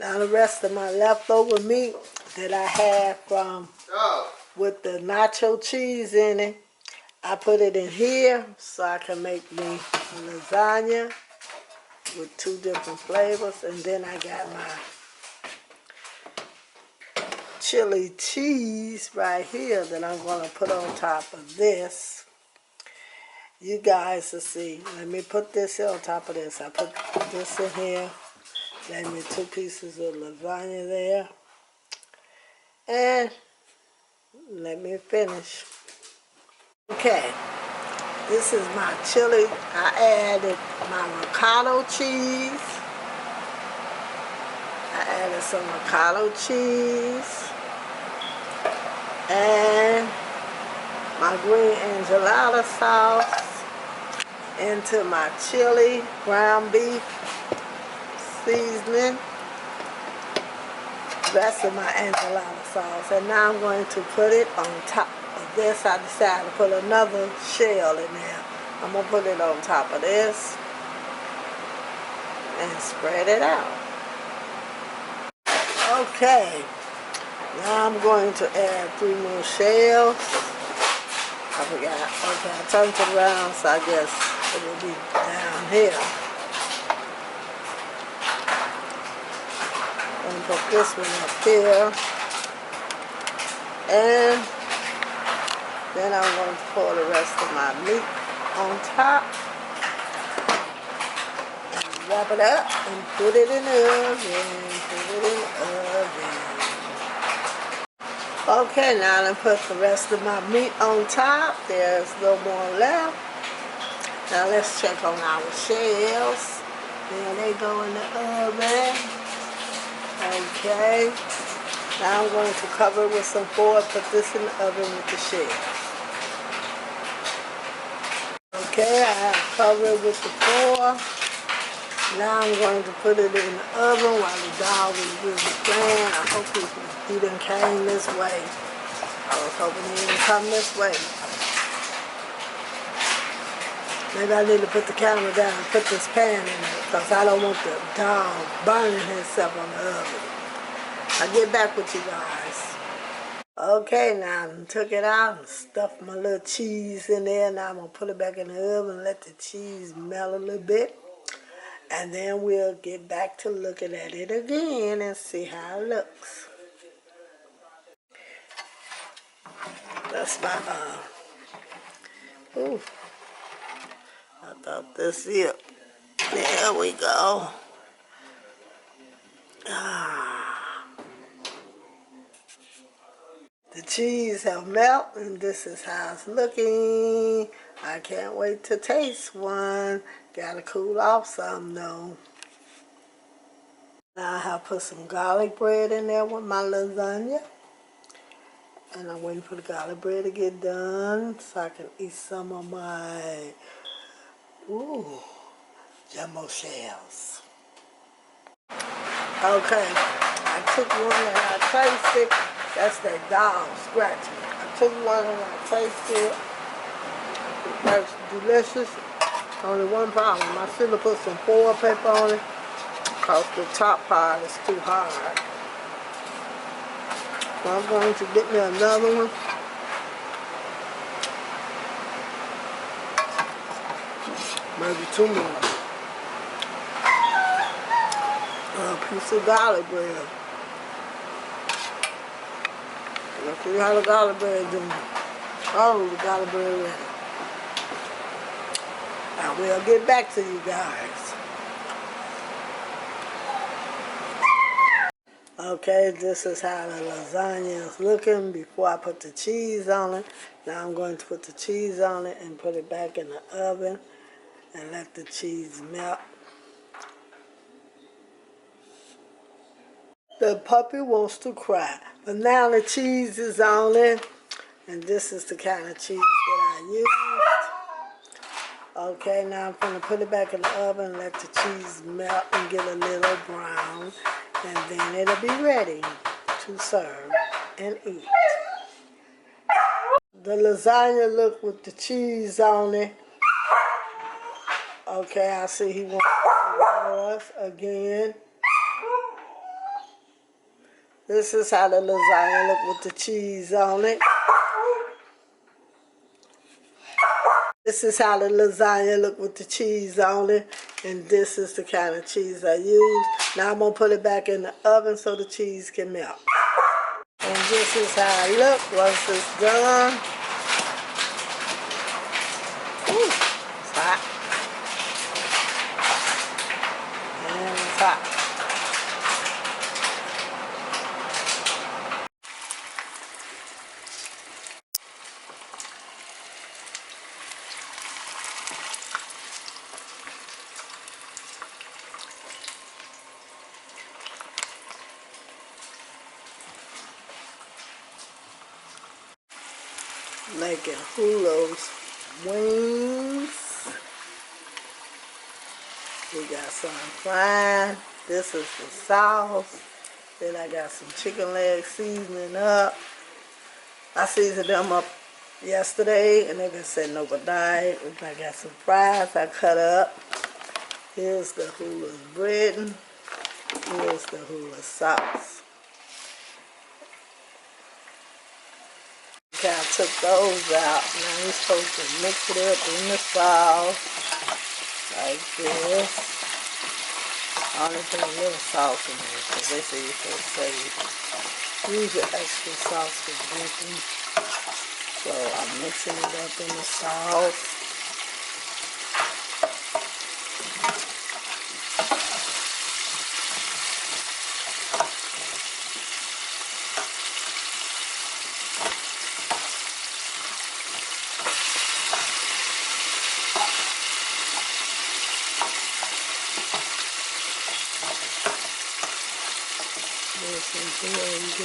Now the rest of my leftover meat that I had from with the nacho cheese in it, I put it in here so I can make me a lasagna with 2 different flavors. And then I got my chili cheese right here that I'm going to put on top of this. You guys will see. Let me put this here on top of this. I put this in here. Gave me 2 pieces of lasagna there. And let me finish. Okay, this is my chili. I added my ricotta cheese. I added some ricotta cheese. And my green enchilada sauce into my chili, ground beef seasoning, rest of my enchilada sauce. And now I'm going to put it on top of this. I decided to put another shell in there. I'm going to put it on top of this and spread it out. Okay, now I'm going to add 3 more shells. I forgot. Okay, I turned it around, so I guess it will be down here. And put this one up here. And then I'm going to pour the rest of my meat on top. And wrap it up and put it in the oven. Put it in the oven. Okay, now I'm going to put the rest of my meat on top. There's no more left. Now let's check on our shells. There they go in the oven. Okay. Now I'm going to cover it with some foil. Put this in the oven with the shells. Okay, I have covered it with the foil. Now I'm going to put it in the oven while the dog is busy playing. I hope he didn't came this way. I was hoping he didn't come this way. Maybe I need to put the camera down and put this pan in it because I don't want the dog burning himself on the oven. I'll get back with you guys. Okay, now I took it out and stuffed my little cheese in there. Now I'm going to put it back in the oven and let the cheese melt a little bit. And then we'll get back to looking at it again and see how it looks. That's my, ooh, I thought this here. There we go. The cheese have melted and this is how it's looking. I can't wait to taste one. Gotta cool off some though. Now I have put some garlic bread in there with my lasagna. And I'm waiting for the garlic bread to get done so I can eat some of my, jumbo shells. Okay, I took one and I tasted. That's that dog scratching. I took one and I tasted. That's delicious. Only one problem. I should have put some foil paper on it because the top part is too hard. So I'm going to get me another one. Maybe 2 more. A piece of garlic bread. Let's see how the garlic bread doing. Oh, the garlic bread ready. I will get back to you guys. Okay, this is how the lasagna is looking before I put the cheese on it. Now I'm going to put the cheese on it and put it back in the oven and let the cheese melt. The puppy wants to cry, but now the cheese is on it, and this is the kind of cheese that I used. Okay, now I'm going to put it back in the oven and let the cheese melt and get a little brown, and then it'll be ready to serve and eat. The lasagna look with the cheese on it. Okay, I see he wants to us again. This is how the lasagna look with the cheese on it. This is how the lasagna look with the cheese on it. And this is the kind of cheese I use. Now I'm going to put it back in the oven so the cheese can melt. And this is how it look once it's done. Ooh, it's hot. And it's hot. Making Hooters wings. We got some frying. This is the sauce. Then I got some chicken leg seasoning up. I seasoned them up yesterday and they've been sitting overnight. I got some fries I cut up. Here's the Hooters bread. Here's the Hooters sauce. Okay, I took those out. Now we're supposed to mix it up in the sauce like this. I only put a little sauce in there because they say you're supposed to use your extra sauce for dipping. So I'm mixing it up in the sauce. The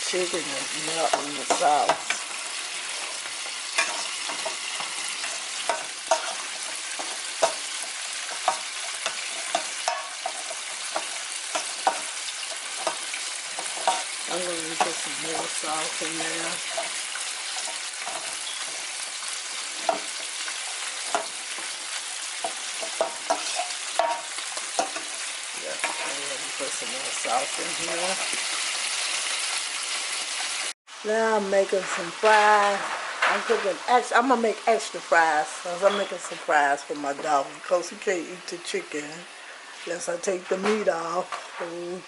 chicken is melting in the sauce. I'm going to put some more sauce in there. Put some more sauce in here. Now I'm making some fries. I'm gonna make extra fries because I'm making some fries for my dog because he can't eat the chicken unless I take the meat off. And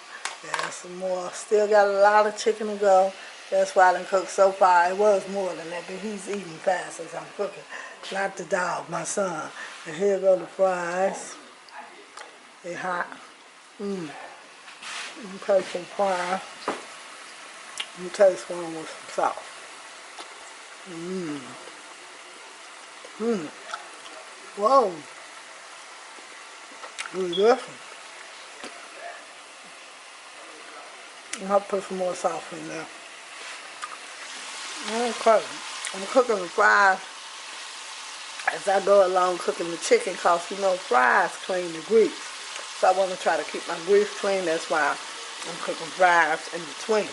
some more. Still got a lot of chicken to go. That's why I done cooked so far. It was more than that, but he's eating fast as I'm cooking. Not the dog, my son. And here go the fries. They hot. You take some fries. You taste one with some salt. Whoa. Really different. I'll put some more salt in there. Okay. I'm cooking the fries as I go along cooking the chicken because you know fries clean the grease. So I want to try to keep my grease clean. That's why I'm cooking fries in between.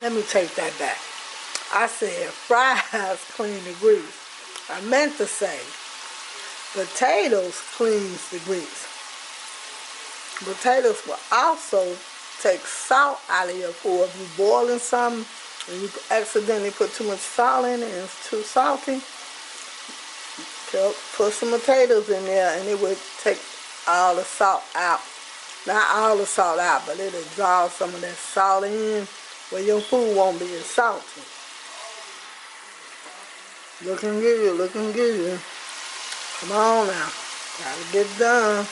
Let me take that back. I said fries clean the grease. I meant to say potatoes cleans the grease. Potatoes will also take salt out of your food. If you're boiling something and you accidentally put too much salt in it and it's too salty, put some potatoes in there and it would take all the salt out. Not all the salt out, but it'll draw some of that salt in where your food won't be as salty. Looking good, looking good. Come on now, gotta get done.